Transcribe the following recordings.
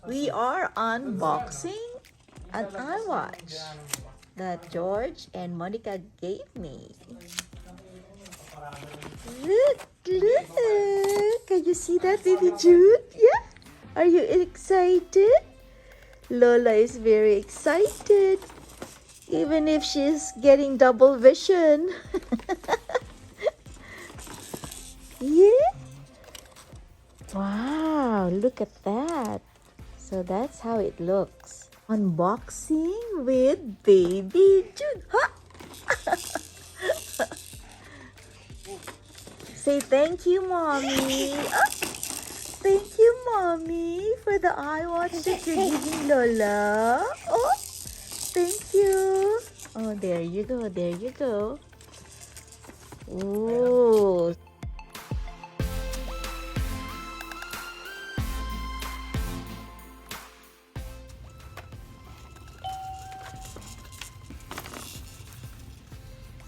We are unboxing an iWatch that George and Monica gave me. Look! Can you see that, baby Jude? Yeah? Are you excited? Lola is very excited, even if she's getting double vision. Yeah? Wow, look at that. So that's how it looks. Unboxing with baby Jude. Ha! Say thank you, mommy. Oh, thank you, mommy, for the iWatch that you're giving Lola. Oh, thank you. Oh, there you go. There you go. Ooh.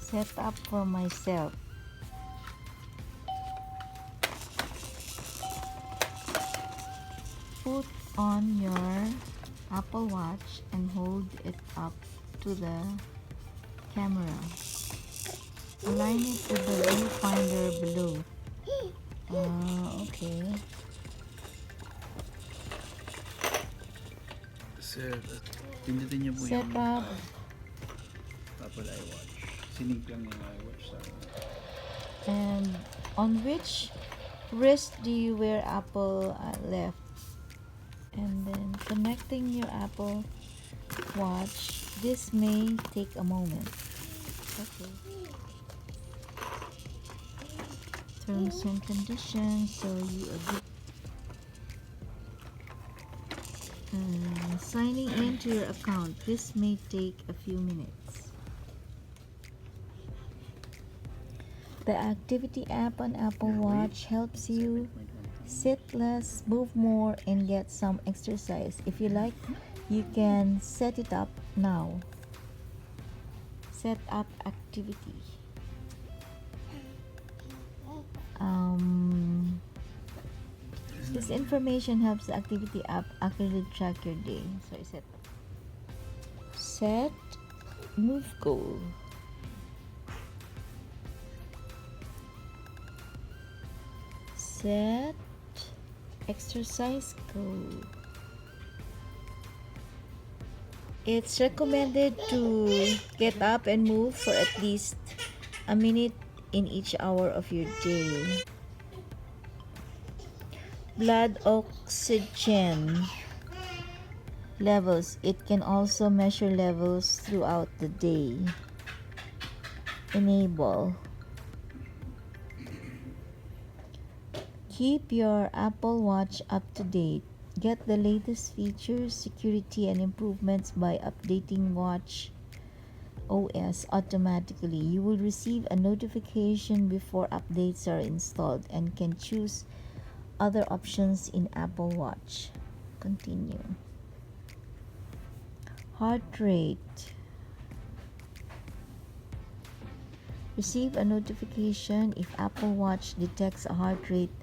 Set up for myself. Put on your Apple Watch and hold it up to the camera. Align it with the viewfinder below. Okay. Sir, pindutin niyo po Set yung up. Apple iWatch. Sinig lang yung iWatch sa akin. And on which wrist do you wear Apple left? And then connecting your Apple Watch. This may take a moment. Okay. Terms and conditions. So you agree. Signing into your account. This may take a few minutes. The activity app on Apple Watch helps you sit less, move more, and get some exercise. If you like, you can set it up now. Set up activity. This information helps the activity app accurately track your day. So I set move goal. Set exercise goal. It's recommended to get up and move for at least a minute in each hour of your day. Blood oxygen levels. It can also measure levels throughout the day. Enable. Keep your Apple Watch up to date. Get the latest features, security, and improvements by updating Watch OS automatically. You will receive a notification before updates are installed and can choose other options in Apple Watch. Continue. Heart rate. Receive a notification if Apple Watch detects a heart rate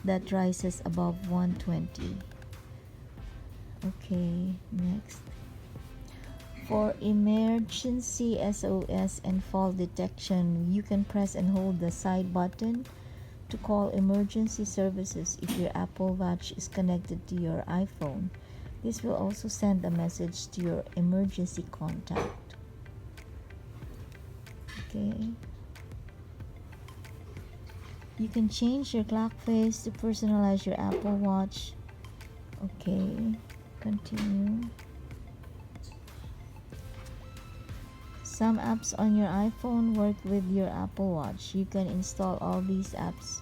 that rises above 120. Okay, next. For emergency SOS and fall detection, you can press and hold the side button to call emergency services if your Apple Watch is connected to your iPhone. This will also send a message to your emergency contact. Okay. You can change your clock face to personalize your Apple Watch. Okay, continue. Some apps on your iPhone work with your Apple Watch. You can install all these apps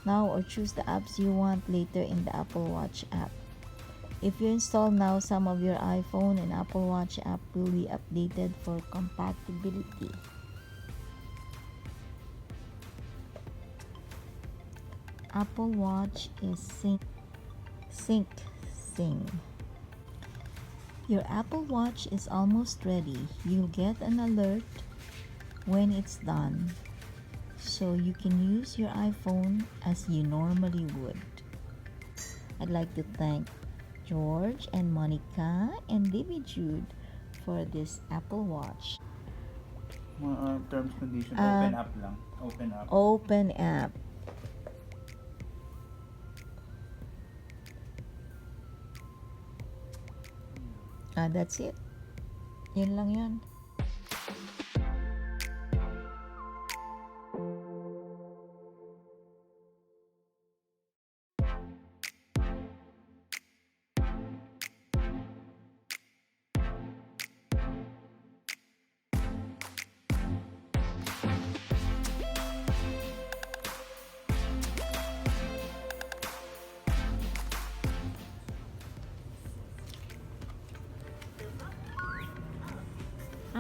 now or choose the apps you want later in the Apple Watch app. If you install now, some of your iPhone and Apple Watch app will be updated for compatibility. Apple Watch is sync. Your Apple Watch is almost ready. You'll get an alert when it's done, so you can use your iPhone as you normally would. I'd like to thank George and Monica and baby Jude for this Apple Watch. Mga terms condition, Ah, open up lang. Open up. Open app. That's it. Yun lang yun.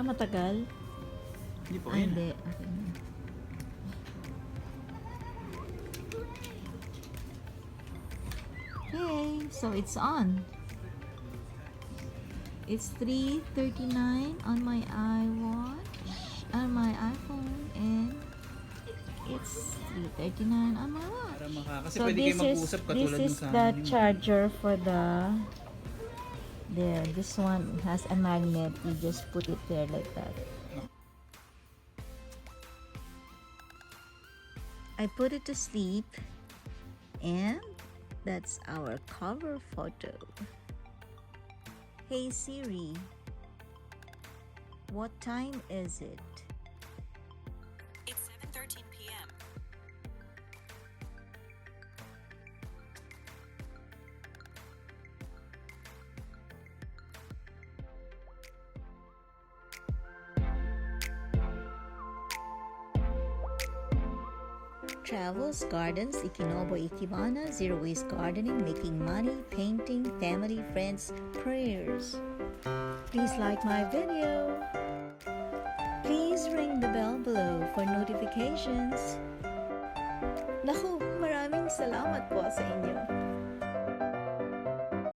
Matagal? Hindi po, yun. Hindi. Okay. Okay, so it's on. It's 3:39 on my iWatch, on my iPhone, and it's 3:39 on my watch. Para kasi So pwede kayo mag-usap katulad this nung is sa the amin. charger for the there. This one has a magnet. You just put it there like that. I put it to sleep, and that's our cover photo. Hey Siri, what time is it? It's 7:13 p.m. Travels, gardens, Ikinobo, Ikebana, zero waste gardening, making money, painting, family, friends, prayers. Please like my video. Please ring the bell below for notifications. Naku, maraming salamat po sa inyo.